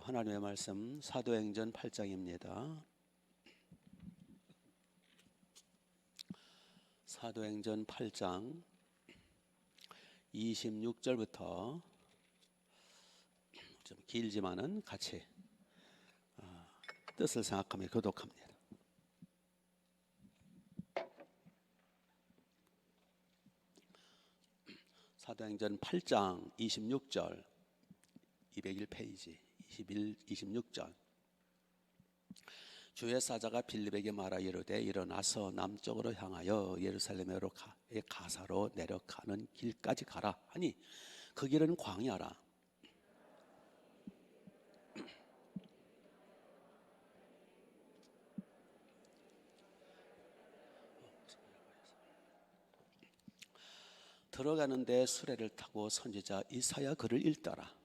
하나님의 말씀 사도행전 8장입니다. 사도행전 8장 26절부터 좀 길지만은 같이 뜻을 생각하며 교독합니다. 사도행전 8장 26절 201페이지 26절. 주의 사자가 빌립에게 말하 이르되 일어나서 남쪽으로 향하여 예루살렘으로 가사로 내려가는 길까지 가라 하니 그 길은 광야라. 들어가는데 수레를 타고 선지자 이사야 글을 읽더라.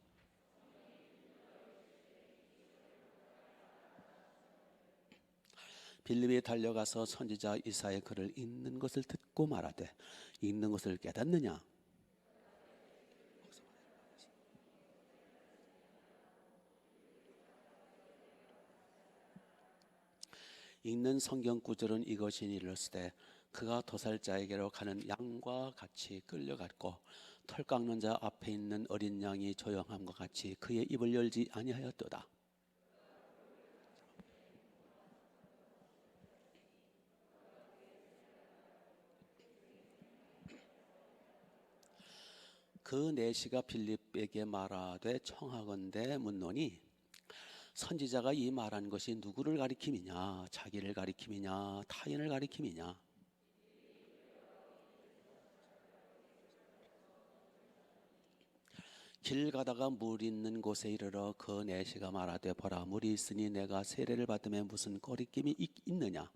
빌립이 달려가서 선지자 이사야의 글을 읽는 것을 듣고 말하되 읽는 것을 깨닫느냐? 읽는 성경 구절은 이것이니 이르시되 그가 도살자에게로 가는 양과 같이 끌려갔고 털 깎는 자 앞에 있는 어린 양이 조용함과 같이 그의 입을 열지 아니하였도다. 그 내시가 빌립에게 말하되 청하건대 묻노니 선지자가 이 말한 것이 누구를 가리킴이냐? 자기를 가리킴이냐? 타인을 가리킴이냐? 길 가다가 물 있는 곳에 이르러 그 내시가 말하되 보라 물이 있으니 내가 세례를 받음에 무슨 거리낌이 있느냐?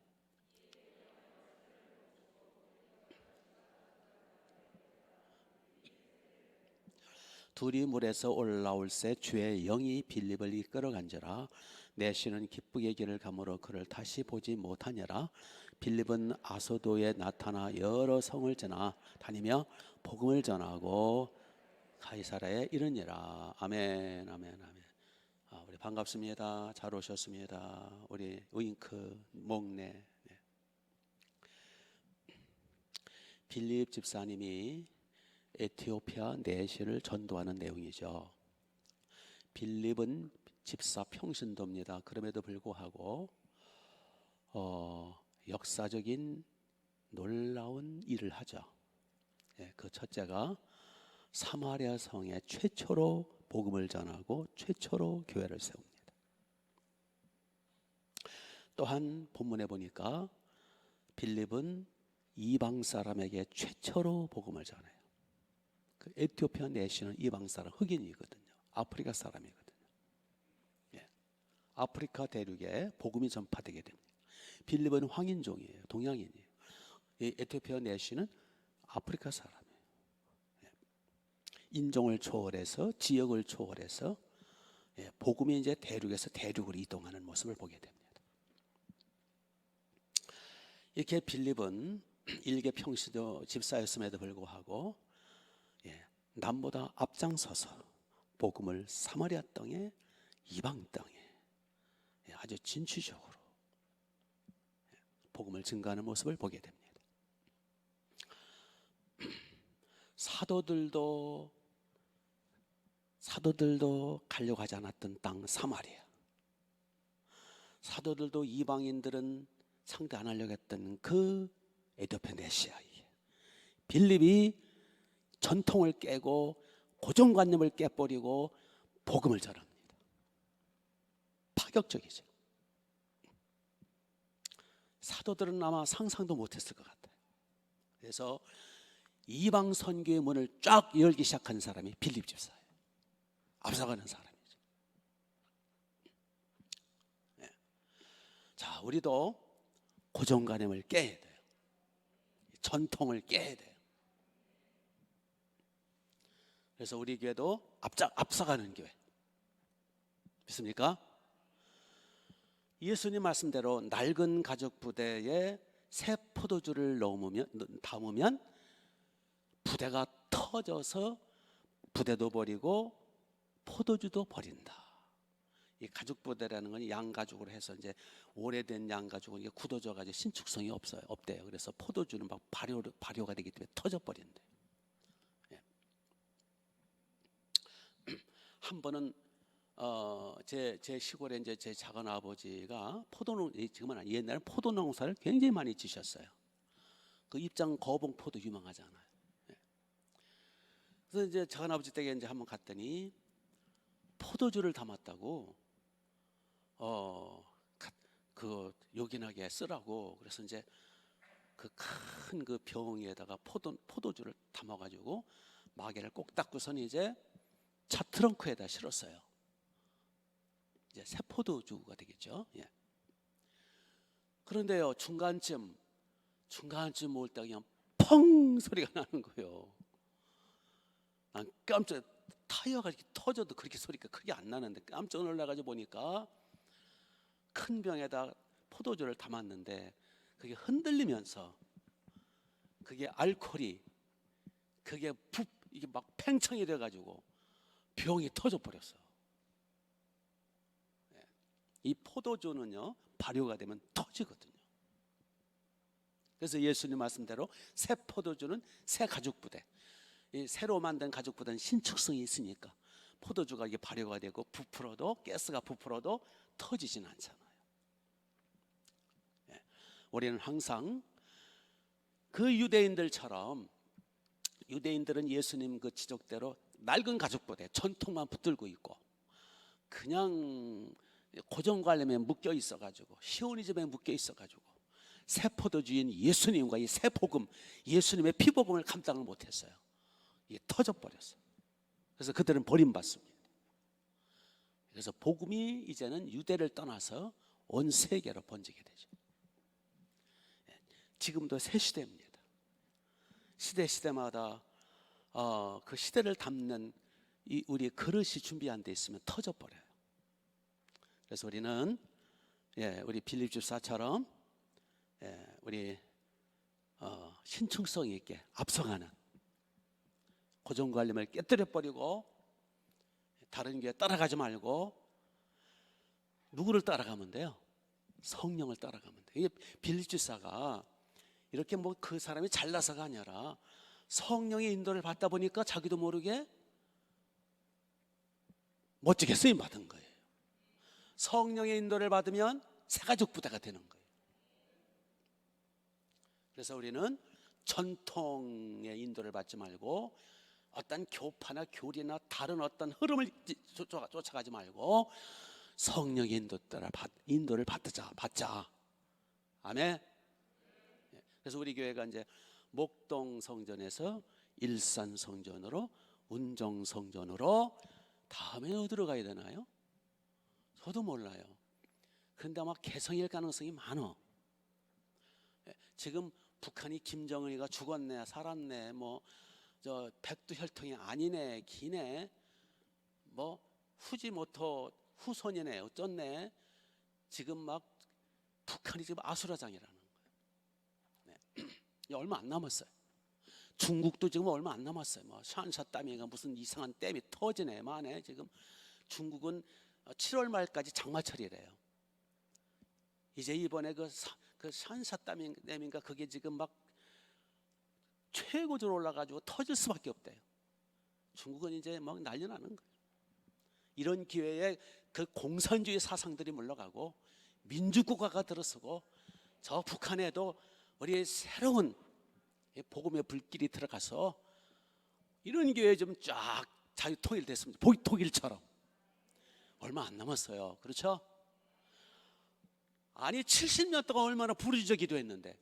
둘이 물에서 올라올새 주의 영이 빌립을 이끌어간지라. 내시는 기쁘게 길을 가므로 그를 다시 보지 못하니라. 빌립은 아소도에 나타나 여러 성을 지나 다니며 복음을 전하고 가이사라에 이르니라. 아멘, 아멘, 아멘. 우리 반갑습니다. 잘 오셨습니다. 우리 윙크 목내. 빌립 집사님이 에티오피아 내시를 전도하는 내용이죠. 빌립은 집사 평신도입니다. 그럼에도 불구하고 역사적인 놀라운 일을 하죠. 그 첫째가 사마리아 성에 최초로 복음을 전하고 최초로 교회를 세웁니다. 또한 본문에 보니까 빌립은 이방 사람에게 최초로 복음을 전해요. 그 에티오피아 내시는 이방 사람, 흑인이거든요. 아프리카 사람이거든요. 아프리카 대륙에 복음이 전파되게 됩니다. 빌립은 황인종이에요. 동양인이에요. 이 에티오피아 내시는 아프리카 사람이에요. 인종을 초월해서 지역을 초월해서 복음이 이제 대륙에서 대륙으로 이동하는 모습을 보게 됩니다. 이렇게 빌립은 일개 평시도 집사였음에도 불구하고 남보다 앞장서서 복음을 사마리아 땅에 이방 땅에 아주 진취적으로 복음을 증거하는 모습을 보게 됩니다. 사도들도 가려고 하지 않았던 땅 사마리아. 사도들도 이방인들은 상대 안 하려고 했던 그 에티오피아 내시아에 빌립이 전통을 깨고 고정관념을 깨버리고 복음을 전합니다. 파격적이죠. 사도들은 아마 상상도 못했을 것 같아요. 그래서 이방 선교의 문을 쫙 열기 시작한 사람이 빌립 집사예요. 앞서가는 사람이죠. 자, 우리도 고정관념을 깨야 돼요. 전통을 깨야 돼요. 그래서 우리 교회도 앞서가는 교회. 믿습니까? 예수님 말씀대로 낡은 가죽 부대에 새 포도주를 담으면 부대가 터져서 부대도 버리고 포도주도 버린다. 이 가죽부대라는 건 양가죽으로 해서 이제 오래된 양가죽은 이게 굳어져 가지고 신축성이 없대요. 그래서 포도주는 막 발효가 되기 때문에 터져 버린대. 예. 한 번은 제 시골에 이제 제 작은 아버지가 지금은 옛날에 포도 농사를 굉장히 많이 지셨어요. 그 입장 거봉 포도 유명하잖아요. 예. 그래서 이제 작은 아버지 댁에 이제 한번 갔더니 포도주를 담았다고 그 요긴하게 쓰라고. 그래서 이제 그 큰 그 병에다가 포도주를 담아가지고 마개를 꼭 닦고선 이제 차 트렁크에다 실었어요. 이제 새 포도주가 되겠죠. 예. 그런데요, 중간쯤 올 때 그냥 펑 소리가 나는 거예요. 난 깜짝, 타이어가 이렇게 터져도 그렇게 소리가 크게 안 나는데 깜짝 놀라가지고 보니까 큰 병에다 포도주를 담았는데 그게 흔들리면서 그게 알코올이 이게 막 팽창이 돼가지고 병이 터져 버렸어요. 이 포도주는요, 발효가 되면 터지거든요. 그래서 예수님 말씀대로 새 포도주는 새 가죽부대, 이 새로 만든 가죽부대는 신축성이 있으니까 포도주가 이게 발효가 되고 가스가 부풀어도 터지진 않잖아요. 우리는 항상 그 유대인들처럼, 유대인들은 예수님 그 지적대로 낡은 가죽부대 전통만 붙들고 있고 그냥 고정관념에 묶여 있어가지고 시오니즘에 묶여 있어가지고 새 포도주인 예수님과 이 새 복음, 예수님의 피복음을 감당을 못했어요. 이게 터져버렸어요. 그래서 그들은 버림받습니다. 그래서 복음이 이제는 유대를 떠나서 온 세계로 번지게 되죠. 지금도 새 시대입니다. 시대마다 그 시대를 담는 우리 그릇이 준비 안 돼 있으면 터져버려요. 그래서 우리는 우리 빌립 집사처럼 우리 신축성 있게 앞서가는 고정관념을 깨뜨려 버리고 다른 교회 따라가지 말고 누구를 따라가면 돼요? 성령을 따라가면 돼요. 이게 빌립 집사가 이렇게 뭐 그 사람이 잘나서가 아니라 성령의 인도를 받다 보니까 자기도 모르게 멋지게 쓰임 받은 거예요. 성령의 인도를 받으면 새가죽 부대가 되는 거예요. 그래서 우리는 전통의 인도를 받지 말고 어떤 교파나 교리나 다른 어떤 흐름을 쫓아가지 말고 성령의 인도를 받자. 아멘. 그래서 우리 교회가 이제 목동 성전에서 일산 성전으로, 운정 성전으로, 다음에 어디로 가야 되나요? 저도 몰라요. 그런데 아마 개성일 가능성이 많아. 지금 북한이 김정은이가 죽었네, 살았네, 뭐 저 백두혈통이 아니네, 기네, 뭐 후지모토 후손이네, 어쩌네. 지금 막 북한이 지금 아수라장이라는 거예요. 얼마 안 남았어요. 중국도 지금 얼마 안 남았어요. 뭐 샨샤댐인가 무슨 이상한 댐이 터지네 만에. 지금 중국은 7월 말까지 장마철이래요. 이제 이번에 그 샨샤댐인가 그게 지금 막 최고조로 올라가지고 터질 수밖에 없대요. 중국은 이제 막 난리 나는 거예요. 이런 기회에 그 공산주의 사상들이 물러가고 민주국가가 들어서고 저 북한에도 우리 새로운 복음의 불길이 들어가서 이런 기회에 좀 쫙 자유통일됐습니다. 독일처럼. 얼마 안 남았어요. 그렇죠? 아니 70년 동안 얼마나 부르짖어 기도했는데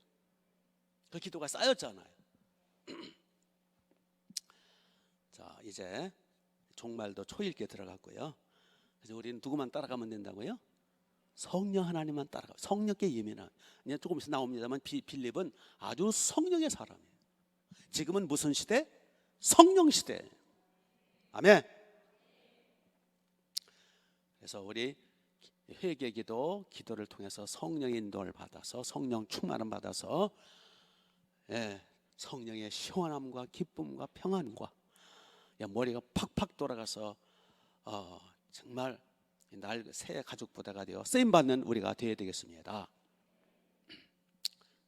그 기도가 쌓였잖아요. 자, 이제 종말도 초읽기에 들어갔고요. 그래서 우리는 누구만 따라가면 된다고요? 성령 하나님만 따라가. 성령께 예민한. 이제 조금 있으면 나옵니다만 빌립은 아주 성령의 사람이에요. 지금은 무슨 시대? 성령 시대. 아멘. 그래서 우리 회개기도, 기도를 통해서 성령의 인도를 받아서 성령 충만을 받아서 성령의 시원함과 기쁨과 평안과 머리가 팍팍 돌아가서 정말 새 가족 부대가 되어 쓰임 받는 우리가 되어야 되겠습니다.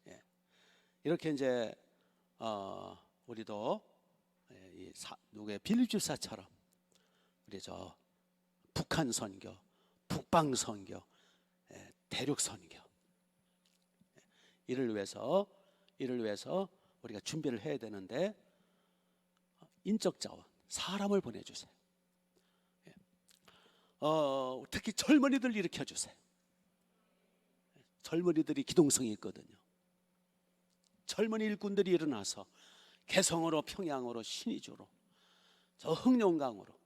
예. 이렇게 이제 우리도 누구의 빌립 집사처럼 우리 저 북한 선교, 북방 선교, 대륙 선교 이를 위해서 우리가 준비를 해야 되는데 인적 자원, 사람을 보내주세요. 특히 젊은이들 일으켜 주세요. 젊은이들이 기동성이 있거든요. 젊은 일꾼들이 일어나서 개성으로, 평양으로, 신의주로, 저 흑룡강으로,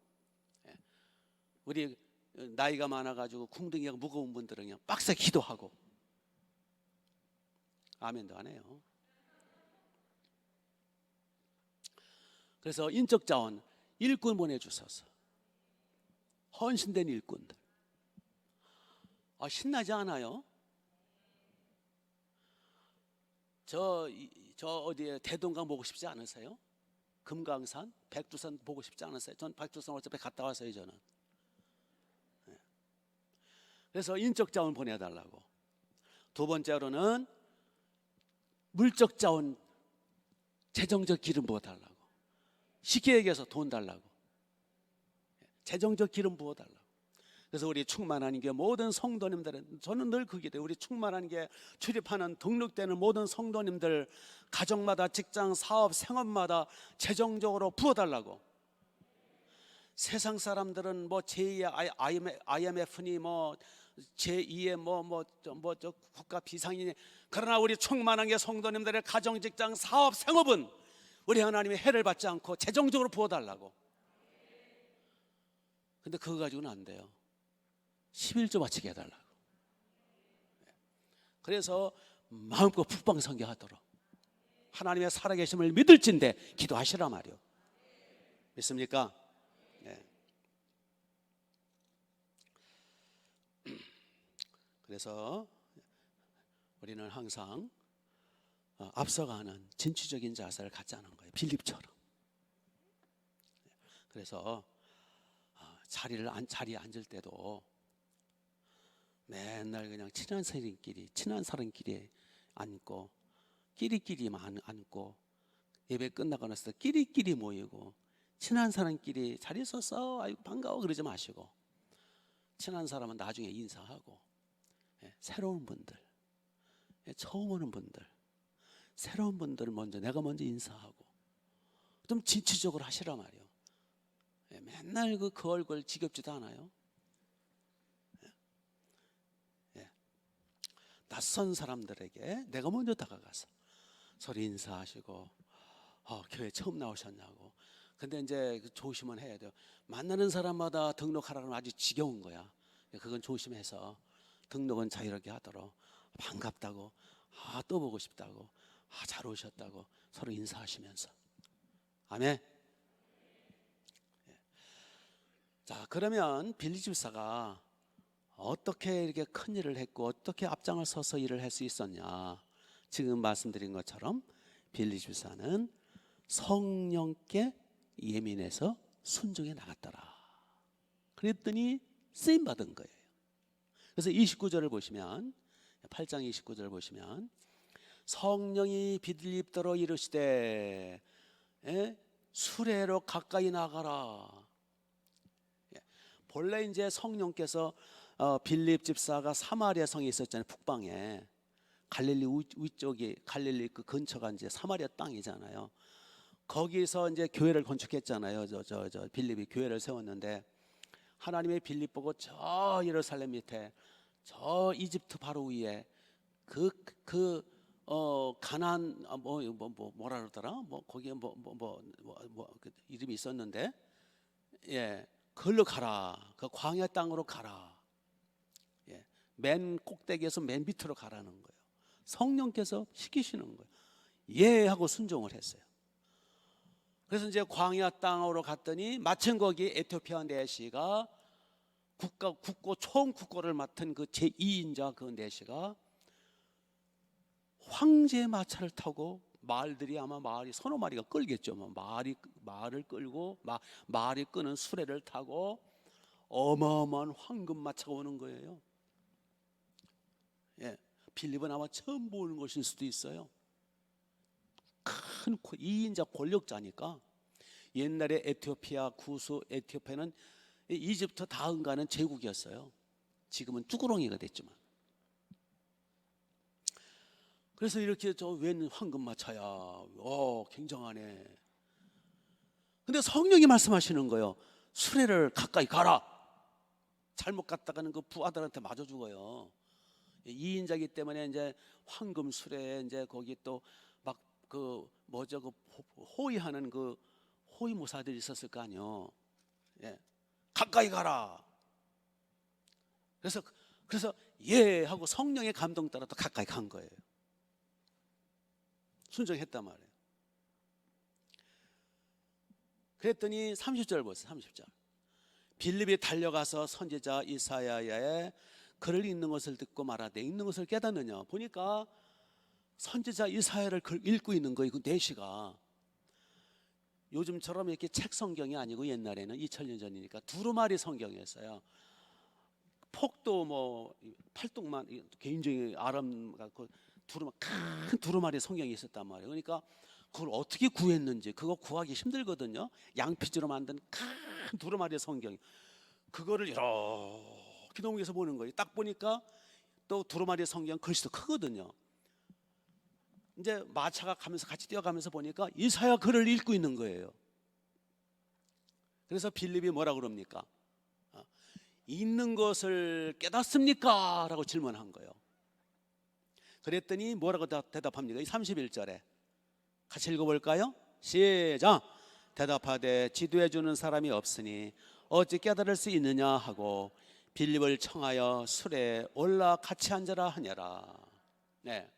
우리 나이가 많아가지고 궁둥이가 무거운 분들은 그냥 빡세 기도하고 아멘도 안 해요. 그래서 인적 자원 일꾼 보내주셔서 헌신된 일꾼들. 신나지 않아요? 저 어디에 대동강 보고 싶지 않으세요? 금강산, 백두산 보고 싶지 않으세요? 전 백두산 어차피 갔다 왔어요 저는. 그래서 인적 자원 보내달라고. 두 번째로는 물적 자원, 재정적 기름 부어달라고. 쉽게 얘기해서 돈 달라고. 재정적 기름 부어달라고. 그래서 우리 충만한 게 모든 성도님들은, 저는 늘 그게 돼요. 우리 충만한 게 출입하는 등록되는 모든 성도님들 가정마다, 직장, 사업, 생업마다 재정적으로 부어달라고. 세상 사람들은 뭐 제2의 IMF니 뭐 제2의 저 국가 비상이니, 그러나 우리 충만한 게 성도님들의 가정, 직장, 사업, 생업은 우리 하나님의 해를 받지 않고 재정적으로 부어달라고. 근데 그거 가지고는 안 돼요. 11조 바치게 해달라고. 그래서 마음껏 북방 선교하도록 하나님의 살아계심을 믿을진데 기도하시라 말이요. 믿습니까? 네. 그래서 우리는 항상 앞서가는 진취적인 자세를 갖자는 거예요. 빌립처럼. 그래서 자리에 앉을 때도 맨날 그냥 친한 사람끼리 앉고 끼리끼리만 앉고, 예배 끝나고 나서 끼리끼리 모이고, 친한 사람끼리 자리 서서 아이고 반가워 그러지 마시고, 친한 사람은 나중에 인사하고, 새로운 분들, 처음 오는 분들, 새로운 분들 내가 먼저 인사하고 좀 진취적으로 하시라 말이에요. 맨날 그 얼굴 지겹지도 않아요. 낯선 사람들에게 내가 먼저 다가가서 서로 인사하시고, 교회 처음 나오셨냐고. 근데 이제 조심은 해야 돼요. 만나는 사람마다 등록하라고 하면 아주 지겨운 거야. 그건 조심해서 등록은 자유롭게 하도록, 반갑다고, 또 보고 싶다고, 잘 오셨다고 서로 인사하시면서. 아멘. 자, 그러면 빌립 집사가 어떻게 이렇게 큰 일을 했고 어떻게 앞장을 서서 일을 할 수 있었냐? 지금 말씀드린 것처럼 빌립 집사는 성령께 예민해서 순종해 나갔더라. 그랬더니 쓰임 받은 거예요. 그래서 29절을 보시면, 8장 29절을 보시면, 성령이 빌립더러 이르시되 수레로 가까이 나가라. 본래 이제 성령께서 빌립 집사가 사마리아 성에 있었잖아요. 북방에 갈릴리 위쪽이, 갈릴리 그 근처가 이제 사마리아 땅이잖아요. 거기서 이제 교회를 건축했잖아요. 저 빌립이 교회를 세웠는데, 하나님의 빌립 보고 저 예루살렘 밑에 저 이집트 바로 위에 가나안 뭐라 그러더라? 거기에 그 이름이 있었는데, 그걸로 가라. 그 광야 땅으로 가라. 맨 꼭대기에서 맨 밑으로 가라는 거예요. 성령께서 시키시는 거예요. 예 하고 순종을 했어요. 그래서 이제 광야 땅으로 갔더니 마침 거기 에티오피아 내시가 국고 총국고를 맡은 그 제2인자 그 내시가 황제의 마차를 타고, 말들이 아마 말이 서너 마리가 끌겠죠. 말을 끌고 말이 끄는 수레를 타고 어마어마한 황금마차가 오는 거예요. 예, 빌립은 아마 처음 보는 것일 수도 있어요. 큰 2인자 권력자니까. 옛날에 에티오피아 구수 에티오피아는 이집트 다음가는 제국이었어요. 지금은 쭈구렁이가 됐지만. 그래서 이렇게 저 웬 황금마차야, 굉장하네. 근데 성령이 말씀하시는 거예요. 수레를 가까이 가라. 잘못 갔다가는 그 부하들한테 맞아 죽어요. 2인자기 때문에 이제 황금 수레에 이제 거기 또 막 그 뭐죠, 그 호위하는 그 호위무사들이 있었을 거 아니요. 예, 가까이 가라. 그래서 예 하고 성령의 감동 따라 또 가까이 간 거예요. 순종했단 말이에요. 그랬더니 30절 보세요. 30절. 빌립이 달려가서 선지자 이사야의 글을 읽는 것을 듣고 말하되 읽는 것을 깨닫느냐. 보니까 선지자 이사야를 읽고 있는 거예요. 그 4시가. 요즘처럼 이렇게 책 성경이 아니고 옛날에는 2000년 전이니까 두루마리 성경이었어요. 폭도 뭐 팔뚝만, 개인적인 아람 같고 큰 두루마리 성경이 있었단 말이에요. 그러니까 그걸 어떻게 구했는지 그거 구하기 힘들거든요. 양피지로 만든 큰 두루마리 성경, 그거를 이렇게 넘겨서 보는 거예요. 딱 보니까 또 두루마리 성경 글씨도 크거든요. 이제 마차가 가면서 같이 뛰어가면서 보니까 이사야 글을 읽고 있는 거예요. 그래서 빌립이 뭐라 그럽니까? 읽는 것을 깨닫습니까? 라고 질문한 거예요. 그랬더니 뭐라고 대답합니까? 31절에 같이 읽어볼까요? 시작. 대답하되 지도해 주는 사람이 없으니 어찌 깨달을 수 있느냐 하고 빌립을 청하여 수레에 올라 같이 앉으라 하니라. 네.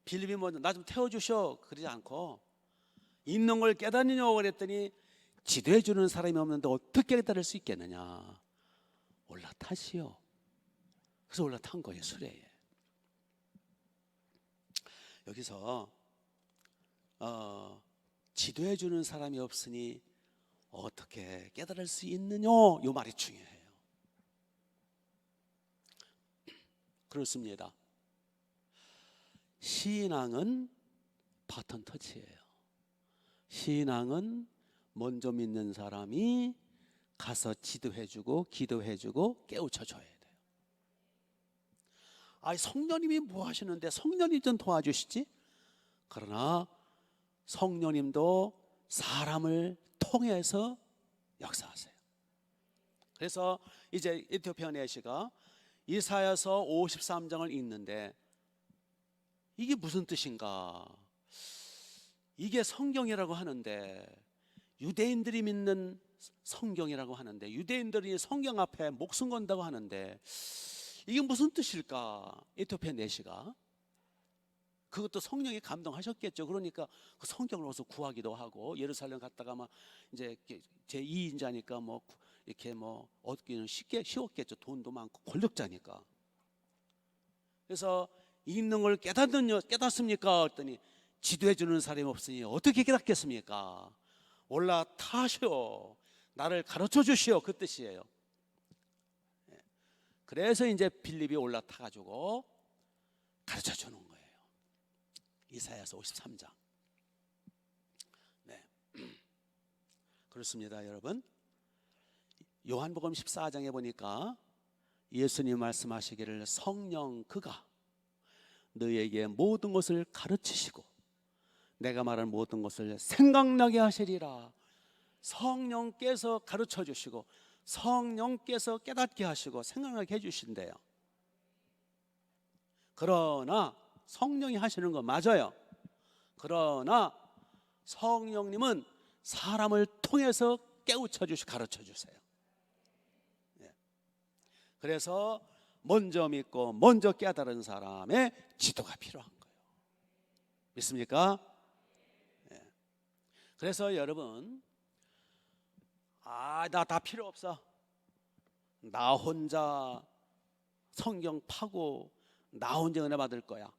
빌립이 뭐 나 좀 태워주셔 그러지 않고 있는 걸 깨닫느냐고 그랬더니 지도해 주는 사람이 없는데 어떻게 깨달을 수 있겠느냐. 올라타시오. 그래서 올라탄 거예요, 수레에. 여기서 지도해 주는 사람이 없으니 어떻게 깨달을 수 있느냐, 이 말이 중요해요. 그렇습니다. 신앙은 바톤 터치예요. 신앙은 먼저 믿는 사람이 가서 지도해주고 기도해주고 깨우쳐줘야 돼요. 성령님이 뭐 하시는데 성령님 좀 도와주시지? 그러나 성령님도 사람을 통해서 역사하세요. 그래서 이제 에티오피아 내시가 이사야서 53장을 읽는데 이게 무슨 뜻인가? 이게 성경이라고 하는데, 유대인들이 믿는 성경이라고 하는데, 유대인들이 성경 앞에 목숨 건다고 하는데 이게 무슨 뜻일까? 에티오피아 내시가 그것도 성령이 감동하셨겠죠. 그러니까 그 성경을 어서 구하기도 하고, 예루살렘 갔다가 막 이제 제 2인자니까 뭐 이렇게 뭐 얻기는 쉬웠겠죠. 돈도 많고 권력자니까. 그래서 읽는 걸 깨닫습니까? 했더니 지도해 주는 사람이 없으니 어떻게 깨닫겠습니까? 올라타시오. 나를 가르쳐 주시오. 그 뜻이에요. 그래서 이제 빌립이 올라타가지고 가르쳐 주는 거예요. 이사야서 53장. 네. 그렇습니다, 여러분. 요한복음 14장에 보니까 예수님 말씀하시기를 성령 그가 너에게 모든 것을 가르치시고 내가 말한 모든 것을 생각나게 하시리라. 성령께서 가르쳐 주시고 성령께서 깨닫게 하시고 생각나게 해주신대요. 그러나 성령이 하시는 거 맞아요. 그러나 성령님은 사람을 통해서 깨우쳐 주시고 가르쳐 주세요. 그래서 먼저 믿고 먼저 깨달은 사람의 지도가 필요한 거예요. 믿습니까? 그래서 여러분, 나 다 필요 없어. 나 혼자 성경 파고 나 혼자 은혜 받을 거야.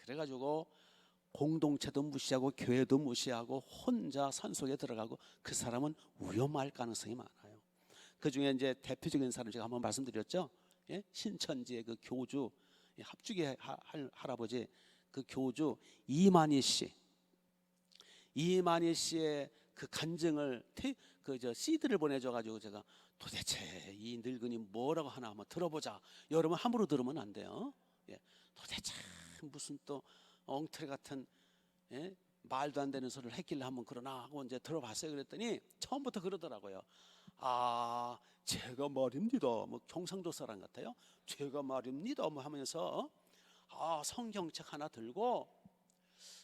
그래가지고 공동체도 무시하고 교회도 무시하고 혼자 산속에 들어가고 그 사람은 위험할 가능성이 많아요. 그 중에 이제 대표적인 사람 제가 한번 말씀드렸죠. 예? 신천지의 그 교주, 합주계 할아버지, 그 교주 이만희 씨. 이만희 씨의 그 간증을 CD를 보내줘가지고 제가 도대체 이 늙은이 뭐라고 하나 한번 들어보자. 여러분 함부로 들으면 안 돼요. 예. 도대체 무슨 또 엉터리 같은, 예? 말도 안 되는 소리를 했길래 한번 그러나 하고 이제 들어봤어요. 그랬더니 처음부터 그러더라고요. 아, 제가 말입니다. 뭐 경상도 사람 같아요. 제가 말입니다. 뭐 하면서 성경책 하나 들고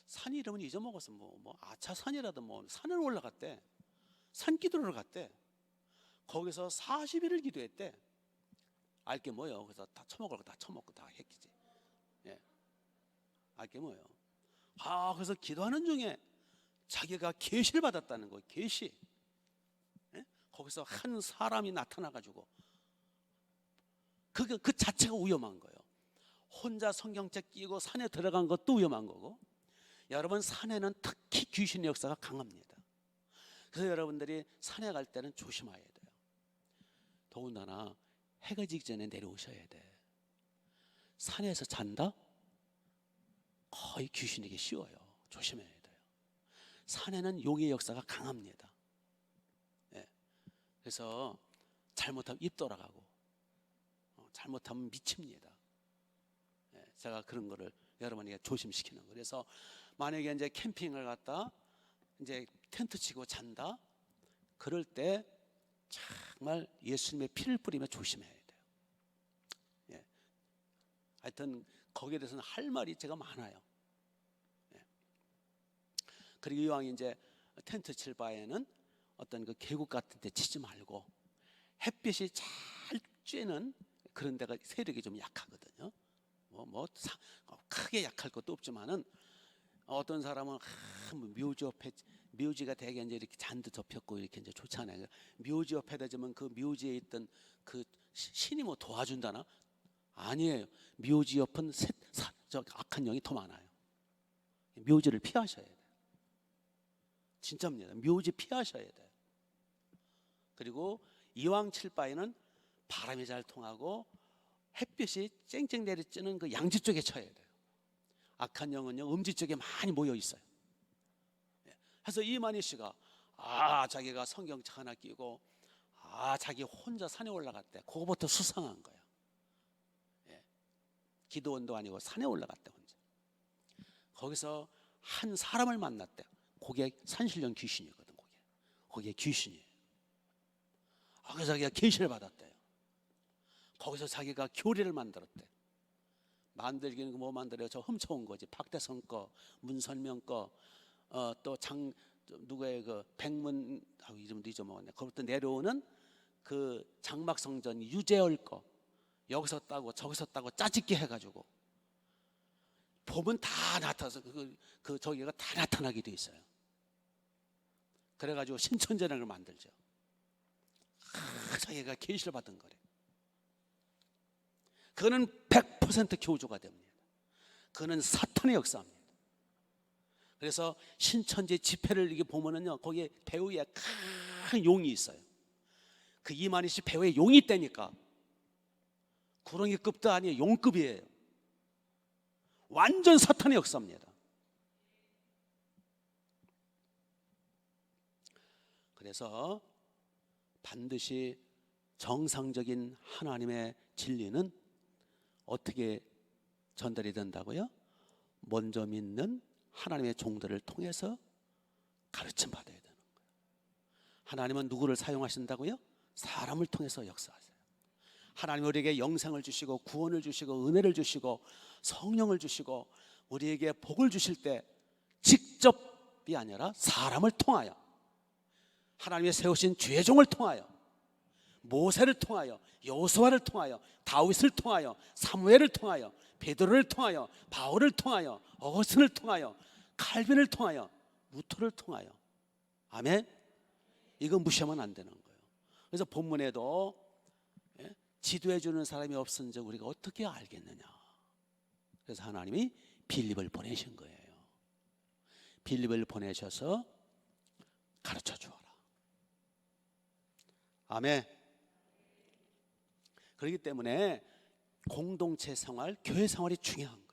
산 이름은 잊어먹었어. 뭐 아차산이라도 뭐 산을 올라갔대. 산기도를 갔대. 거기서 40일을 기도했대. 알게 뭐예요? 그래서 다 처먹을 거 다 처먹고 다 했기지. 예. 알게 뭐예요? 그래서 기도하는 중에 자기가 계시를 받았다는 거예요. 계시. 예? 거기서 한 사람이 나타나가지고 그 자체가 위험한 거예요. 혼자 성경책 끼고 산에 들어간 것도 위험한 거고, 여러분 산에는 특히 귀신의 역사가 강합니다. 그래서 여러분들이 산에 갈 때는 조심해야 돼요. 더군다나 해가 지기 전에 내려오셔야 돼. 산에서 잔다? 거의 귀신에게 쉬워요. 조심해야 돼요. 산에는 용의 역사가 강합니다. 예. 그래서 잘못하면 입 돌아가고, 잘못하면 미칩니다. 예. 제가 그런 거를 여러분에게 조심시키는 거예요. 그래서 만약에 이제 캠핑을 갔다 이제 텐트 치고 잔다, 그럴 때 정말 예수님의 피를 뿌리며 조심해야 돼요. 예. 하여튼 거기에 대해서는 할 말이 제가 많아요. 예. 그리고 이왕 이제 텐트 칠 바에는 어떤 그 계곡 같은 데 치지 말고 햇빛이 잘 쬐는 그런 데가 세력이 좀 약하거든요. 크게 약할 것도 없지만은 어떤 사람은 묘지 옆에, 묘지가 되게 이제 이렇게 잔디 덮였고 이렇게 이제 좋잖아요. 묘지 옆에다 주면 그 묘지에 있던 그 신이 뭐 도와준다나? 아니에요. 묘지 옆은 저 악한 영이 더 많아요. 묘지를 피하셔야 돼요. 진짜입니다. 묘지 피하셔야 돼요. 그리고 이왕 칠 바에는 바람이 잘 통하고 햇빛이 쨍쨍 내리쬐는 그 양지 쪽에 쳐야 돼요. 악한 영은요 음지 쪽에 많이 모여 있어요. 그래서 이만희 씨가 자기가 성경책 하나 끼고 자기 혼자 산에 올라갔대. 그거부터 수상한 거예요. 예. 기도원도 아니고 산에 올라갔대 혼자. 거기서 한 사람을 만났대. 그게 산신령 귀신이거든. 그게 귀신이에요. 그래서 자기가 계시를 받았대요. 거기서 자기가 교리를 만들었대. 만들기는 뭐 만들어요? 저 훔쳐온 거지. 박대성 거, 문선명 거, 또 누구의 그 백문 이름도 잊어먹었네. 거기부터 내려오는 그 장막성전 유재열 거 여기서 따고 저기서 따고 짜집기 해가지고 보면 다 나타나서 저기가 다 나타나게 돼 있어요. 그래가지고 신천지라는 걸 만들죠. 자기가 계시를 받은 거래. 그거는 100% 교주가 됩니다. 그거는 사탄의 역사입니다. 그래서 신천지 집회를 이게 보면은요, 거기에 배후에 큰 용이 있어요. 그 이만희 씨 배후에 용이 있다니까. 구렁이급도 아니에요. 용급이에요. 완전 사탄의 역사입니다. 그래서 반드시 정상적인 하나님의 진리는 어떻게 전달이 된다고요? 먼저 믿는 하나님의 종들을 통해서 가르침 받아야 되는 거예요. 하나님은 누구를 사용하신다고요? 사람을 통해서 역사하세요. 하나님은 우리에게 영생을 주시고 구원을 주시고 은혜를 주시고 성령을 주시고 우리에게 복을 주실 때 직접이 아니라 사람을 통하여, 하나님의 세우신 주의 종을 통하여, 모세를 통하여, 여호수아를 통하여, 다윗을 통하여, 사무엘을 통하여, 베드로를 통하여, 바울을 통하여, 어거스틴을 통하여, 칼빈을 통하여, 루터를 통하여. 아멘. 이거 무시하면 안 되는 거예요. 그래서 본문에도 지도해 주는 사람이 없은지 우리가 어떻게 알겠느냐. 그래서 하나님이 빌립을 보내신 거예요. 빌립을 보내셔서 가르쳐 주어라. 아멘. 그렇기 때문에 공동체 생활, 교회 생활이 중요한 거예요.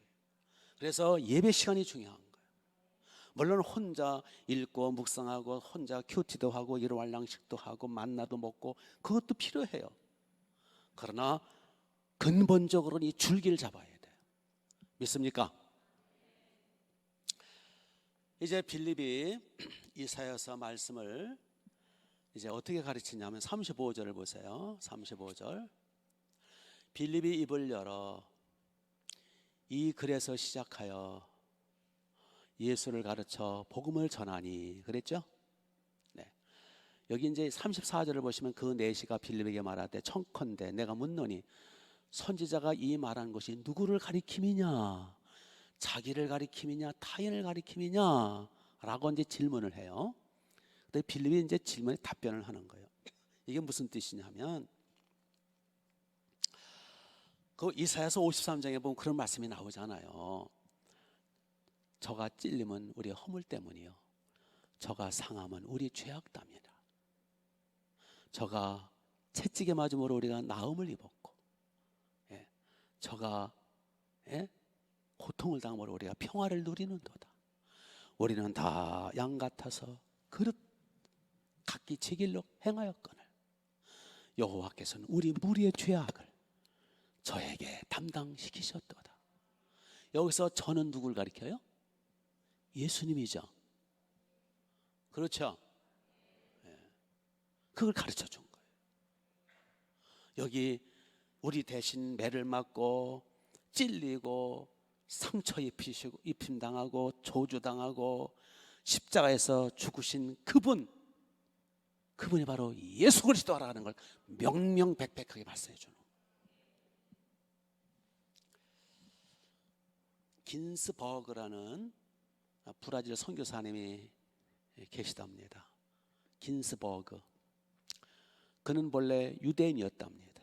그래서 예배 시간이 중요한 거예요. 물론 혼자 읽고 묵상하고 혼자 큐티도 하고 일월량식도 하고 만나도 먹고 그것도 필요해요. 그러나 근본적으로는 이 줄기를 잡아야 돼요. 믿습니까? 이제 빌립이 이사야서 말씀을 이제 어떻게 가르치냐면 35절을 보세요. 35절. 빌립이 입을 열어 이 글에서 시작하여 예수를 가르쳐 복음을 전하니 그랬죠? 네. 여기 이제 34절을 보시면 그 내시가 빌립에게 말하되 청컨대 내가 묻노니 선지자가 이 말한 것이 누구를 가리킴이냐? 자기를 가리킴이냐? 타인을 가리킴이냐? 라고 이제 질문을 해요. 근데 빌립이 이제 질문에 답변을 하는 거예요. 이게 무슨 뜻이냐면 그 이사야서 53장에 보면 그런 말씀이 나오잖아요. 저가 찔림은 우리의 허물 때문이요 저가 상함은 우리 죄악 때문이다. 저가 채찍에 맞음으로 우리가 나음을 입었고 저가 고통을 당함으로 우리가 평화를 누리는도다. 우리는 다 양 같아서 그릇 각기 제 길로 행하였거늘 여호와께서는 우리 무리의 죄악을 저에게 담당시키셨도다. 여기서 저는 누굴 가리켜요? 예수님이죠. 그렇죠? 그걸 가르쳐 준 거예요. 여기 우리 대신 매를 맞고 찔리고 상처 입힘 당하고 저주당하고 십자가에서 죽으신 그분이 바로 예수 그리스도라는 걸 명명백백하게 말씀해 주는 거예요. 긴스버그라는 브라질 선교사님이 계시답니다. 긴스버그. 그는 본래 유대인이었답니다.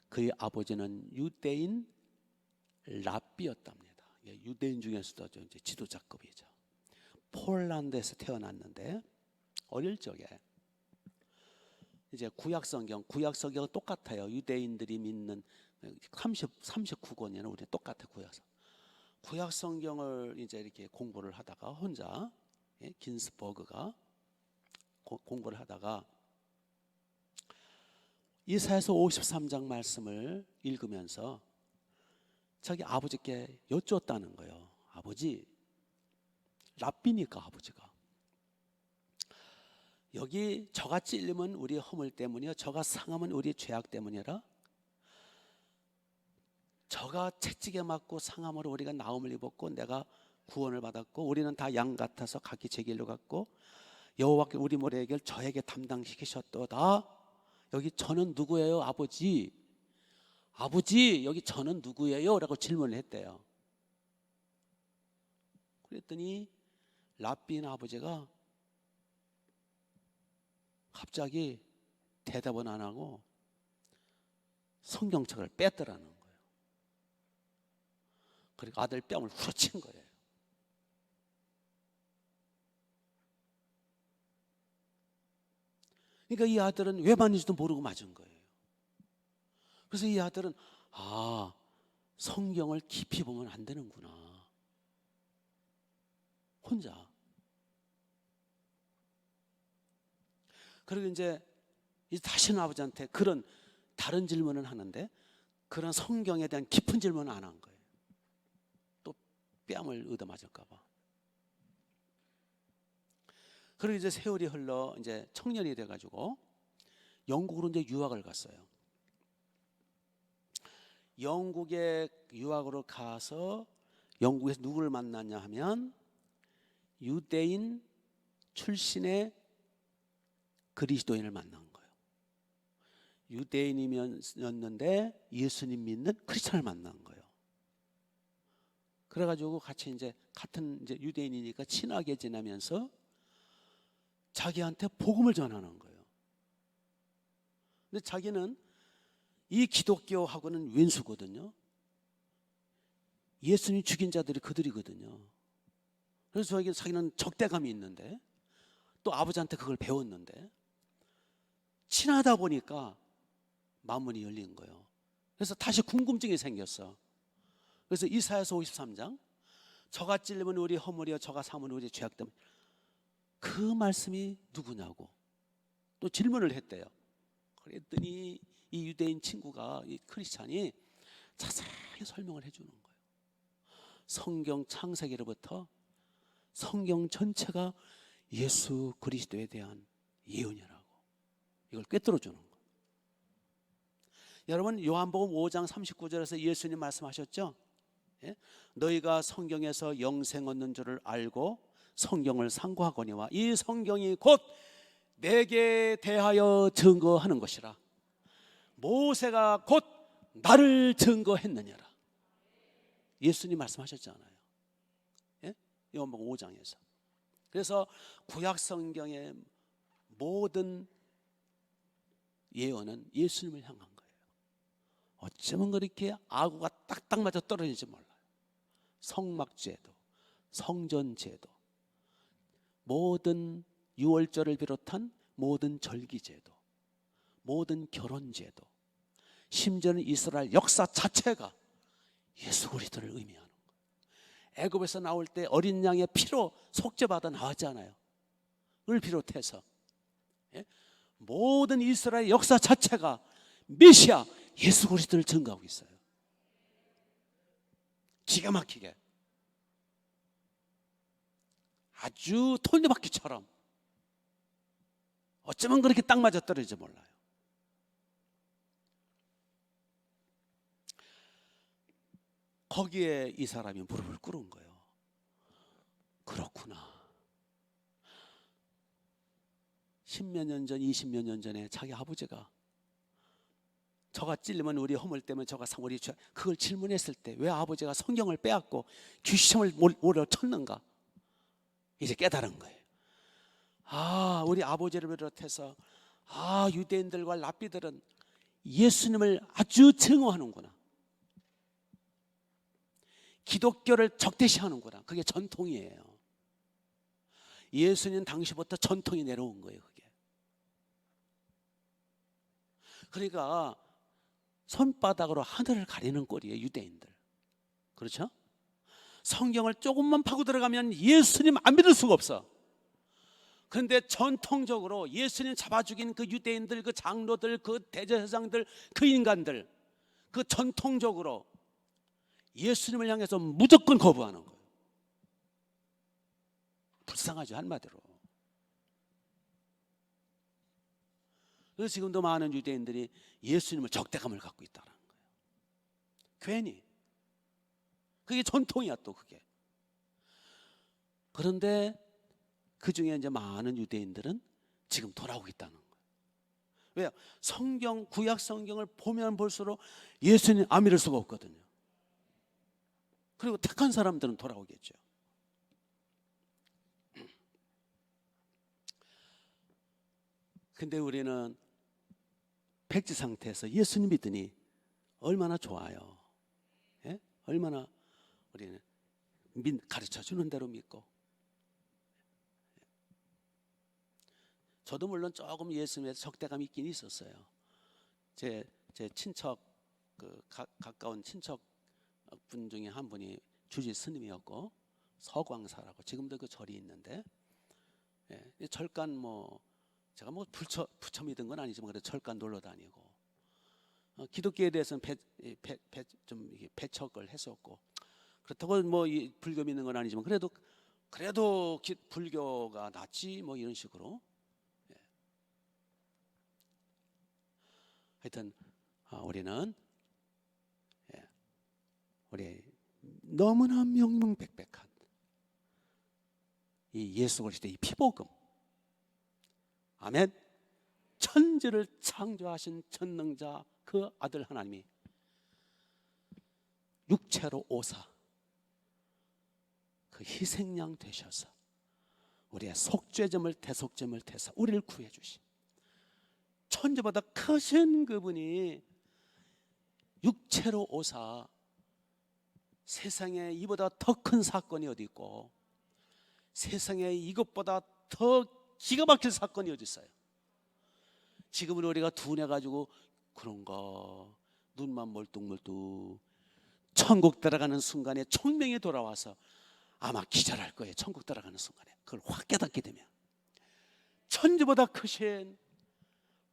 그의 아버지는 유대인 랍비였답니다. 유대인 중에서도 이제 지도자급이죠. 폴란드에서 태어났는데 어릴 적에 이제 구약성경은 똑같아요. 유대인들이 믿는 39권이나 우리 똑같아 구약성경을 이제 이렇게 공부를 하다가 혼자 긴스버그가 공부를 하다가 이사야서 53장 말씀을 읽으면서 자기 아버지께 여쭈었다는 거예요. 아버지, 랍비니까 아버지가 여기 저가 찔림은 우리의 허물 때문이요 저가 상함은 우리의 죄악 때문이라 저가 채찍에 맞고 상함으로 우리가 나음을 입었고 내가 구원을 받았고 우리는 다 양 같아서 각기 제 길로 갔고 여호와께 우리 모래에게 저에게 담당시키셨도다. 여기 저는 누구예요? 아버지 여기 저는 누구예요? 라고 질문을 했대요. 그랬더니 랍빈 아버지가 갑자기 대답은 안 하고 성경책을 뺐더라는 거예요. 그리고 아들 뺨을 후려친 거예요. 그러니까 이 아들은 왜 맞는지도 모르고 맞은 거예요. 그래서 이 아들은 성경을 깊이 보면 안 되는구나. 혼자. 그리고 이제 다시는 아버지한테 그런 다른 질문을 하는데 그런 성경에 대한 깊은 질문은 안 한 거예요. 또 뺨을 얻어맞을까 봐. 그리고 이제 세월이 흘러 이제 청년이 돼가지고 영국으로 이제 유학을 갔어요. 영국에 유학으로 가서 영국에서 누구를 만났냐 하면 유대인 출신의 그리스도인을 만난 거예요. 유대인이었는데 예수님 믿는 크리스천을 만난 거예요. 그래가지고 같이 이제 같은 이제 유대인이니까 친하게 지내면서 자기한테 복음을 전하는 거예요. 근데 자기는 이 기독교하고는 왼수거든요. 예수님 죽인 자들이 그들이거든요. 그래서 자기는 적대감이 있는데 또 아버지한테 그걸 배웠는데 친하다 보니까 마음문이 열린 거예요. 그래서 다시 궁금증이 생겼어. 그래서 이사야서 53장 저가 찔리면 우리 허물이요 저가 삼은 우리 죄악 때문에, 그 말씀이 누구냐고 또 질문을 했대요. 그랬더니 이 유대인 친구가, 이 크리스찬이 자세히 설명을 해주는 거예요. 성경 창세기로부터 성경 전체가 예수 그리스도에 대한 예언이라고, 이걸 꿰뚫어 주는 거예요. 여러분, 요한복음 5장 39절에서 예수님 말씀하셨죠? 예? 너희가 성경에서 영생 얻는 줄을 알고 성경을 상고하거니와 이 성경이 곧 내게 대하여 증거하는 것이라. 모세가 곧 나를 증거했느냐라. 예수님 말씀하셨잖아요. 예? 요한복음 5장에서. 그래서 구약 성경의 모든 예언은 예수님을 향한 거예요. 어쩌면 그렇게 아구가 딱딱 맞아 떨어지지 몰라요. 성막제도, 성전제도, 모든 유월절을 비롯한 모든 절기제도, 모든 결혼제도, 심지어는 이스라엘 역사 자체가 예수 그리스도를 의미하는 거예요. 애굽에서 나올 때 어린 양의 피로 속죄받아 나왔잖아요. 을 비롯해서 모든 이스라엘 역사 자체가 메시아 예수 그리스도를 증거하고 있어요. 기가 막히게, 아주 톱니바퀴처럼, 어쩌면 그렇게 딱 맞아 떨어질지 몰라요. 거기에 이 사람이 무릎을 꿇은 거예요. 그렇구나. 10몇 년 전, 20몇 년 전에 자기 아버지가 저가 찔리면 우리 허물 때문에 저가 우리 죄, 그걸 질문했을 때 왜 아버지가 성경을 빼앗고 귀시청을 몰아 쳤는가, 이제 깨달은 거예요. 아, 우리 아버지를 비롯해서 유대인들과 랍비들은 예수님을 아주 증오하는구나. 기독교를 적대시하는구나. 그게 전통이에요. 예수님 당시부터 전통이 내려온 거예요. 그게. 그러니까 손바닥으로 하늘을 가리는 꼴이에요, 유대인들. 그렇죠? 성경을 조금만 파고 들어가면 예수님 안 믿을 수가 없어. 그런데 전통적으로 예수님 잡아 죽인 그 유대인들, 그 장로들, 그 대제사장들, 그 인간들, 그 전통적으로 예수님을 향해서 무조건 거부하는 거예요. 불쌍하죠, 한마디로. 그래서 지금도 많은 유대인들이 예수님을 적대감을 갖고 있다는 거예요. 괜히. 그게 전통이야, 또 그게. 그런데 그 중에 이제 많은 유대인들은 지금 돌아오고 있다는 거예요. 왜요? 성경, 구약 성경을 보면 볼수록 예수님 안 믿을 수가 없거든요. 그리고 택한 사람들은 돌아오겠죠. 근데 우리는 백지 상태에서 예수님 믿으니 얼마나 좋아요. 예? 얼마나 우리는 가르쳐 주는 대로 믿고. 저도 물론 조금 예수님에 적대감이 있긴 있었어요. 제 친척, 가까운 친척 분 중에 한 분이 주지 스님이었고, 서광사라고 지금도 그 절이 있는데, 절간 제가 부처 믿은 건 아니지만 그래도 절간 놀러 다니고, 기독교에 대해서는 좀 배척을 했었고, 그렇다고 불교 믿는 건 아니지만 그래도 불교가 낫지 이런 식으로. 하여튼 우리는 우리 너무나 명명백백한 이 예수 그리스도의 이 피복음, 아멘. 천지를 창조하신 전능자 그 아들 하나님이 육체로 오사 그 희생양 되셔서 우리의 속죄점을 대속점을 대서 우리를 구해 주신 천지보다 크신 그분이 육체로 오사, 세상에 이보다 더 큰 사건이 어디 있고, 세상에 이것보다 더 기가 막힐 사건이 어디 있어요? 지금은 우리가 둔해가지고 그런가, 눈만 멀뚱멀뚱. 천국 들어가는 순간에 총명이 돌아와서 아마 기절할 거예요. 천국 들어가는 순간에 그걸 확 깨닫게 되면 천지보다 크신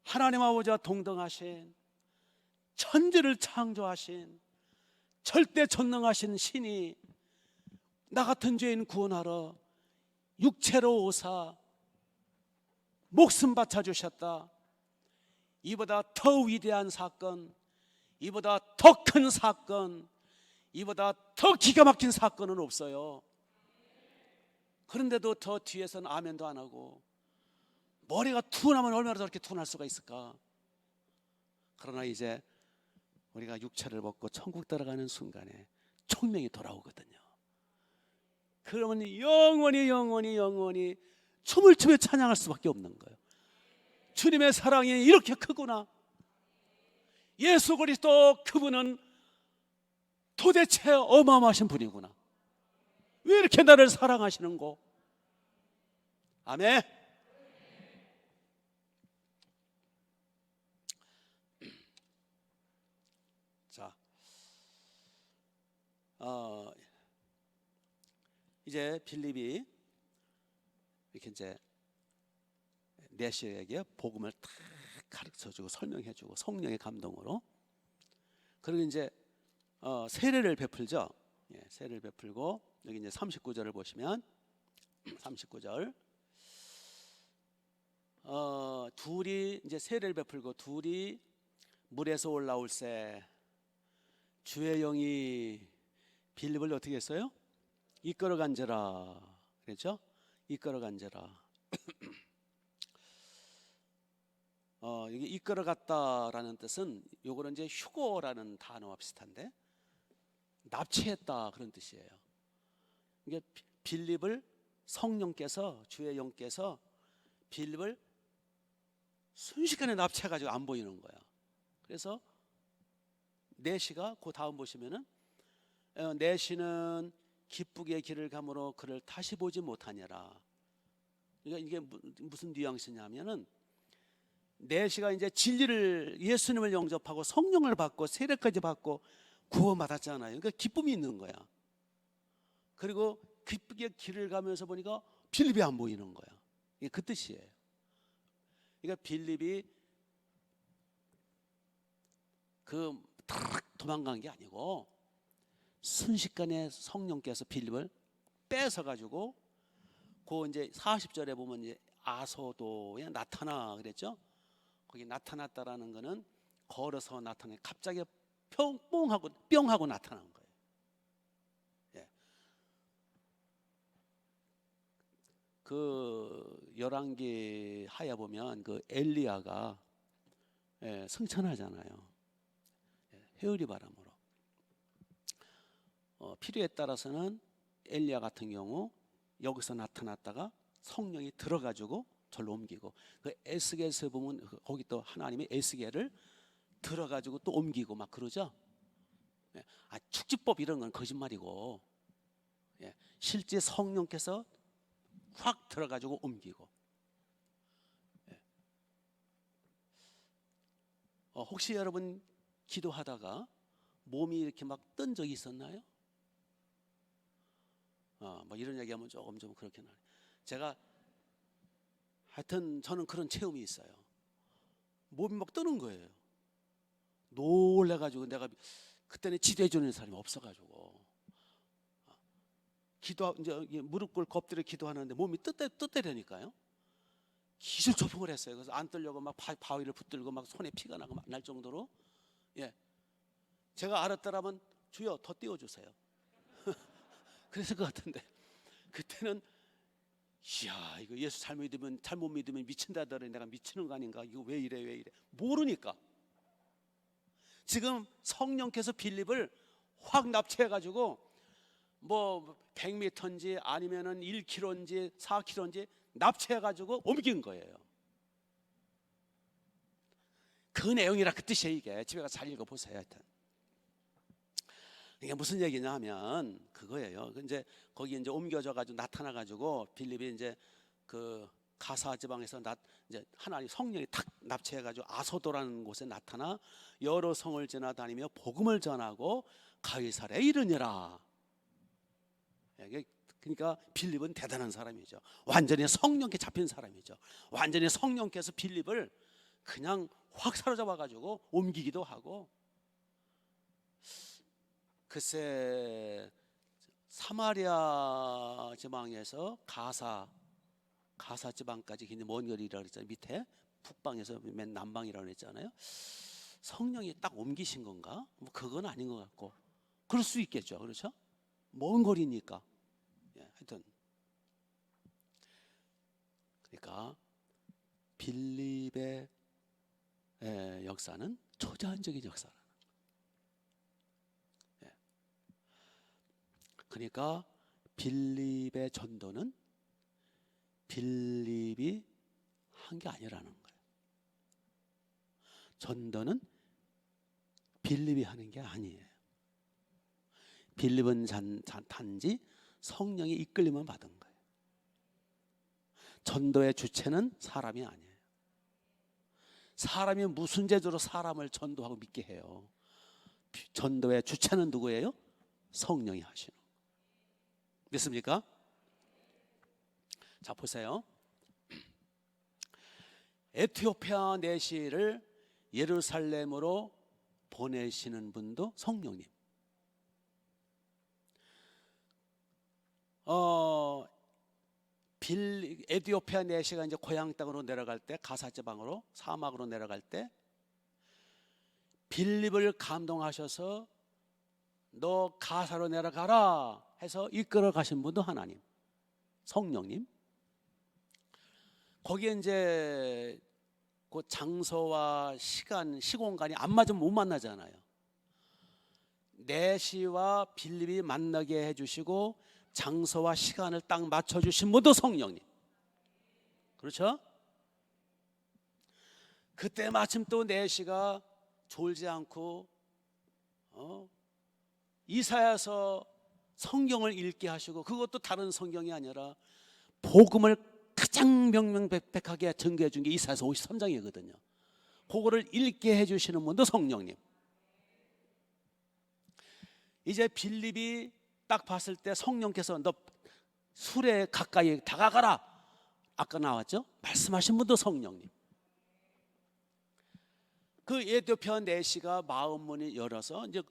하나님 아버지와 동등하신 천지를 창조하신 절대 전능하신 신이 나 같은 죄인 구원하러 육체로 오사 목숨 바쳐주셨다. 이보다 더 위대한 사건, 이보다 더 큰 사건, 이보다 더 기가 막힌 사건은 없어요. 그런데도 더 뒤에서는 아멘도 안 하고 머리가 둔하면 얼마나 저렇게 둔할 수가 있을까. 그러나 이제 우리가 육체를 벗고 천국 들어가는 순간에 총명이 돌아오거든요. 그러면 영원히 춤을 추며 찬양할 수밖에 없는 거예요. 주님의 사랑이 이렇게 크구나. 예수 그리스도 그분은 도대체 어마어마하신 분이구나. 왜 이렇게 나를 사랑하시는고. 아멘. 자, 이제 빌립이 이렇게 이제 내시에게 복음을 탁 가르쳐주고 설명해주고 성령의 감동으로, 그리고 이제 세례를 베풀죠. 예, 세례를 베풀고 여기 이제 39절을 보시면 39절 둘이 이제 세례를 베풀고 둘이 물에서 올라올세 주의 영이 빌립을 어떻게 했어요? 이끌어 간지라 그랬죠? 이끌어 간지라. 여기 이끌어 갔다라는 뜻은 요거는 이제 휴고라는 단어와 비슷한데 납치했다 그런 뜻이에요. 이게 빌립을 성령께서 주의 영께서 빌립을 순식간에 납치해가지고 안 보이는 거야. 그래서 내시가 그 다음 보시면은 내시는 기쁘게 길을 가므로 그를 다시 보지 못하니라. 그러니까 이게 무슨 뉘앙스냐면은 내시가 이제 진리를 예수님을 영접하고 성령을 받고 세례까지 받고 구원받았잖아요. 그러니까 기쁨이 있는 거야. 그리고 기쁘게 길을 가면서 보니까 빌립이 안 보이는 거야. 이게 그 뜻이에요. 그러니까 빌립이 탁 도망간 게 아니고 순식간에 성령께서 빌립을 뺏어가지고 그 이제 40절에 보면 이제 아소도에 나타나 그랬죠. 거기 나타났다라는 거는 걸어서 나타나게 갑자기 뿅하고 뿅하고 나타난 거예요. 예. 그 열왕기 하야 보면 그 엘리야가 승천하잖아요. 회오리 바람으로. 필요에 따라서는 엘리야 같은 경우 여기서 나타났다가 성령이 들어가지고 절로 옮기고, 그 에스겔에서 보면 거기 또 하나님이 에스겔을 들어가지고 또 옮기고 막 그러죠. 축지법 이런 건 거짓말이고, 실제 성령께서 확 들어가지고 옮기고. 혹시 여러분 기도하다가 몸이 이렇게 막 뜬 적이 있었나요? 뭐 이런 얘기하면 조금 좀 그렇긴 하네. 제가 하여튼 저는 그런 체험이 있어요. 몸이 막 뜨는 거예요. 놀래가지고 내가 그때는 지도해 주는 사람이 없어가지고 기도 이제 무릎 꿇고 엎드려 기도하는데 몸이 뜨때라니까요. 기절초풍을 했어요. 그래서 안 뜨려고 막 바위를 붙들고 막 손에 피가 나고 막 날 정도로. 제가 알았더라면 주여 더 띄워주세요. 그랬을 것 같은데 그때는 이야 이거 예수 잘못 믿으면 미친다더니 내가 미치는 거 아닌가, 이거 왜 이래 모르니까. 지금 성령께서 빌립을 확 납치해가지고 뭐 100m인지 아니면은 1km인지 4km인지 납치해가지고 옮긴 거예요. 그 내용이라 그 뜻이에요. 이게 집에 가서 잘 읽어보세요. 하여튼 이게 무슨 얘기냐 하면 그거예요. 이제 거기 이제 옮겨져 가지고 나타나 가지고 빌립이 이제 그 가사 지방에서 이제 하나님 성령이 탁 납치해가지고 아소도라는 곳에 나타나 여러 성을 지나다니며 복음을 전하고 가이사랴에 이르니라. 그러니까 빌립은 대단한 사람이죠. 완전히 성령께 잡힌 사람이죠. 완전히 성령께서 빌립을 그냥 확 사로잡아가지고 옮기기도 하고. 글쎄, 사마리아 지방에서 가사 지방까지 굉장히 먼 거리라고 그랬잖아요. 밑에 북방에서 맨 남방이라고 그랬잖아요. 성령이 딱 옮기신 건가? 뭐 그건 아닌 것 같고. 그럴 수 있겠죠. 그렇죠? 먼 거리니까. 하여튼 그러니까 빌립의 역사는 초자연적인 역사라는 거예요. 그러니까 빌립의 전도는 빌립이 한 게 아니라는 거예요. 전도는 빌립이 하는 게 아니에요. 빌립은 단지 성령의 이끌림을 받은 거예요. 전도의 주체는 사람이 아니에요. 사람이 무슨 제도로 사람을 전도하고 믿게 해요? 전도의 주체는 누구예요? 성령이 하시는 거예요. 됐습니까? 자, 보세요. 에티오피아 내시를 예루살렘으로 보내시는 분도 성령님. 에티오피아 내시가 이제 고향 땅으로 내려갈 때, 가사 지방으로, 사막으로 내려갈 때 빌립을 감동하셔서 너 가사로 내려가라 해서 이끌어 가신 분도 하나님, 성령님. 거기에 이제 그 장소와 시간, 시공간이 안 맞으면 못 만나잖아요. 내시와 빌립이 만나게 해주시고 장소와 시간을 딱 맞춰주신 분도 성령님. 그렇죠? 그때 마침 또 내시가 졸지 않고 이사야서 성경을 읽게 하시고, 그것도 다른 성경이 아니라 복음을 가장 명명백백하게 전개해 준 게 이사야서 53장이거든요. 그거를 읽게 해주시는 분도 성령님. 이제 빌립이 딱 봤을 때 성령께서 너 술에 가까이 다가가라, 아까 나왔죠? 말씀하신 분도 성령님. 그 에티오피아 내시가 마음문이 열어서 이제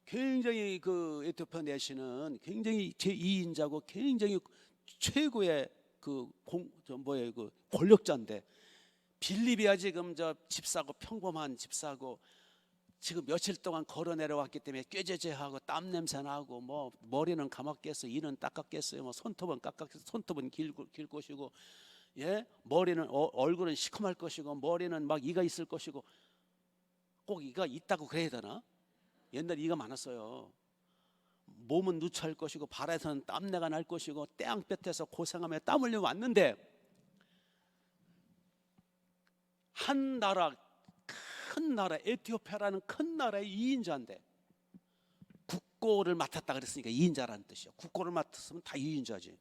굉장히 그 에티오피아 내시는 굉장히 제2인자고 굉장히 최고의 그 권력자인데, 빌립이야 지금 저 집사고, 평범한 집사고, 지금 며칠 동안 걸어 내려왔기 때문에 꾀죄죄하고 땀 냄새 나고, 뭐 머리는 감았겠어, 이는 닦았겠어요, 뭐 손톱은 손톱은 길 것이고, 머리는 얼굴은 시커멀 것이고, 머리는 막 이가 있을 것이고. 꼭 이가 있다고 그래야 되나? 옛날에 이가 많았어요. 몸은 누추할 것이고, 발에서는 땀내가 날 것이고, 땡볕에서 고생하며 땀 흘려 왔는데, 한 나라, 큰 나라, 에티오피아라는 큰 나라의 2인자인데 국고를 맡았다 그랬으니까 2인자라는 뜻이요. 국고를 맡았으면 다 2인자지.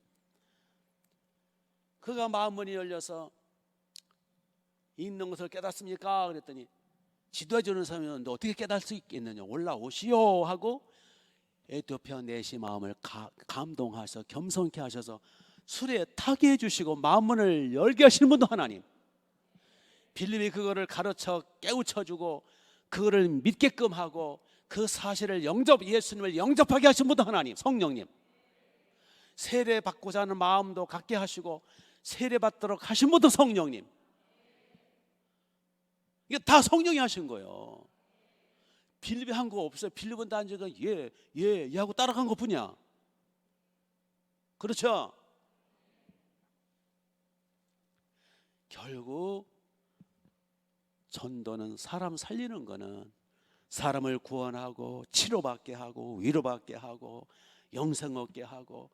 그가 마음문이 열려서 있는 것을 깨닫습니까? 그랬더니 지도해 주는 사람이 어떻게 깨달을 수 있겠느냐, 올라오시오 하고 에티오피아 내시 마음을 감동하셔서 겸손케 하셔서 술에 타게 해주시고 마음문을 열게 하시는 분도 하나님. 빌립이 그거를 가르쳐 깨우쳐주고 그거를 믿게끔 하고 그 사실을 예수님을 영접하게 하신 분도 하나님, 성령님. 세례받고자 하는 마음도 갖게 하시고 세례받도록 하신 분도 성령님. 이게 다 성령이 하신 거예요. 빌립이 한 거 없어요. 빌립은 단지가 예 하고 따라간 것 뿐이야. 그렇죠? 결국 전도는, 사람 살리는 거는 사람을 구원하고 치료받게 하고 위로받게 하고 영생 얻게 하고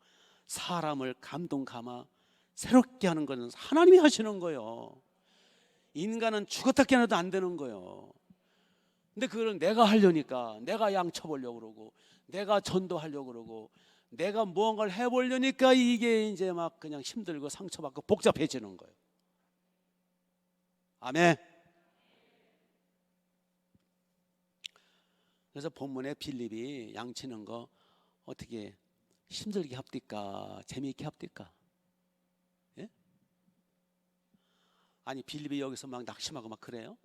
사람을 감동 감아 새롭게 하는 것은 하나님이 하시는 거예요. 인간은 죽었다 깨어나도 안 되는 거예요. 근데 그걸 내가 하려니까, 내가 양쳐보려고 그러고, 내가 전도하려고 그러고, 내가 무언가를 해보려니까 이게 이제 막 그냥 힘들고 상처받고 복잡해지는 거예요. 아멘. 그래서 본문에 빌립이 양치는 거 어떻게 힘들게 합니까? 재미있게 합니까? 예? 아니 빌립이 여기서 막 낙심하고 막 그래요?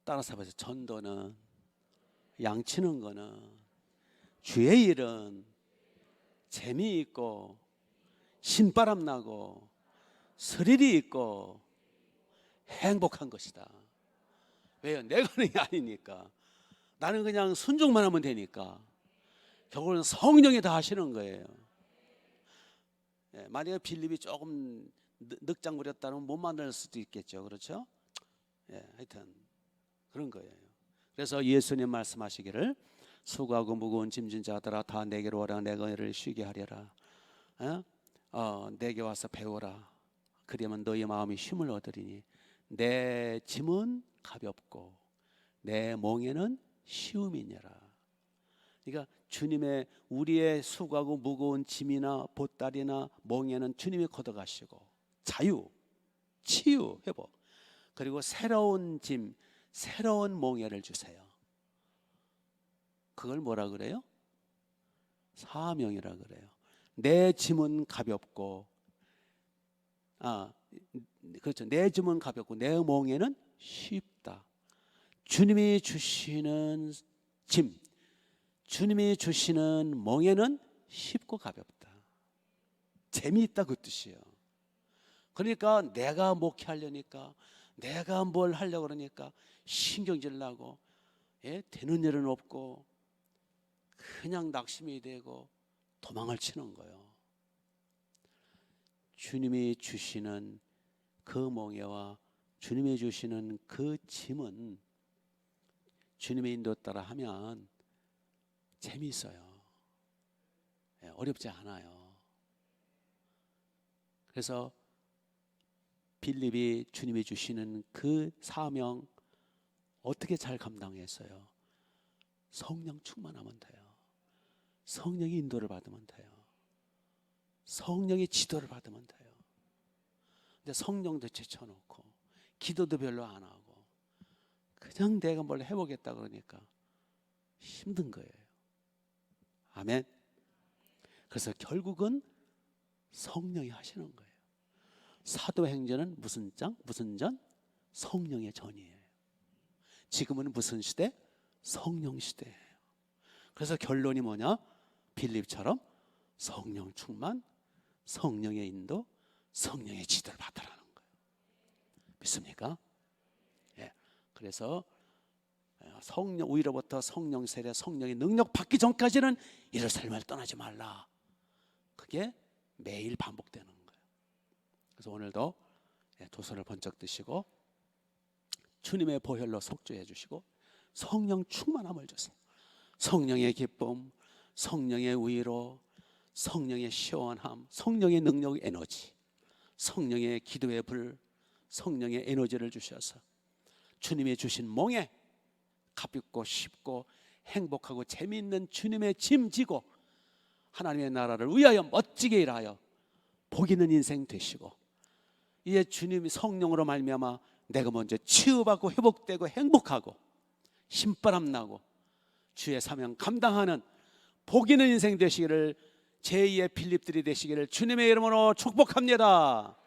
따라서 보세요. 전도는, 양치는 거는, 주의 일은 재미있고 신바람 나고 스릴이 있고 행복한 것이다. 왜요? 내가 하는 게 아니니까. 나는 그냥 순종만 하면 되니까. 결국은 성령이 다 하시는 거예요. 만약에 빌립이 조금 늑장 부렸다면 못 만날 수도 있겠죠. 그렇죠? 하여튼 그런 거예요. 그래서 예수님 말씀하시기를 수고하고 무거운 짐진 자들아 다 내게로 오라 내가 너희를 쉬게 하리라. 내게 와서 배우라. 그러면 너희 마음이 쉼을 얻으리니 내 짐은 가볍고 내 멍에는 쉬움이니라. 그러니까 주님의 우리의 수고하고 무거운 짐이나 보따리나 멍에는 주님이 걷어가시고 자유, 치유, 회복, 그리고 새로운 짐, 새로운 멍에를 주세요. 그걸 뭐라 그래요? 사명이라 그래요. 내 짐은 가볍고, 그렇죠. 내 짐은 가볍고 내 멍에는 쉽다. 주님이 주시는 짐, 주님이 주시는 멍에는 쉽고 가볍다. 재미있다 그 뜻이에요. 그러니까 내가 목회하려니까, 내가 뭘 하려고 그러니까 신경질 나고, 되는 일은 없고 그냥 낙심이 되고 도망을 치는 거예요. 주님이 주시는 그 멍에와 주님이 주시는 그 짐은 주님의 인도 따라 하면 재미있어요. 어렵지 않아요. 그래서 빌립이 주님이 주시는 그 사명 어떻게 잘 감당했어요? 성령 충만하면 돼요. 성령의 인도를 받으면 돼요. 성령의 지도를 받으면 돼요. 근데 성령도 제쳐놓고 기도도 별로 안 하고 그냥 내가 뭘 해보겠다 그러니까 힘든 거예요. 아멘. 그래서 결국은 성령이 하시는 거예요. 사도행전은 무슨 장? 무슨 전? 성령의 전이에요. 지금은 무슨 시대? 성령 시대예요. 그래서 결론이 뭐냐? 빌립처럼 성령 충만, 성령의 인도, 성령의 지도를 받으라는 거예요. 믿습니까? 그래서 성령, 오히려부터 성령 세례, 성령의 능력 받기 전까지는 이런 삶을 떠나지 말라. 그게 매일 반복되는 거예요. 그래서 오늘도 두 손을 번쩍 드시고 주님의 보혈로 속죄해 주시고 성령 충만함을 주세요. 성령의 기쁨, 성령의 위로, 성령의 시원함, 성령의 능력, 에너지, 성령의 기도의 불, 성령의 에너지를 주셔서 주님이 주신 멍에 가볍고 쉽고 행복하고 재미있는 주님의 짐 지고 하나님의 나라를 위하여 멋지게 일하여 복 있는 인생 되시고, 이제 주님이 성령으로 말미암아 내가 먼저 치유받고 회복되고 행복하고 신바람 나고 주의 사명 감당하는 복 있는 인생 되시기를, 제2의 빌립들이 되시기를 주님의 이름으로 축복합니다.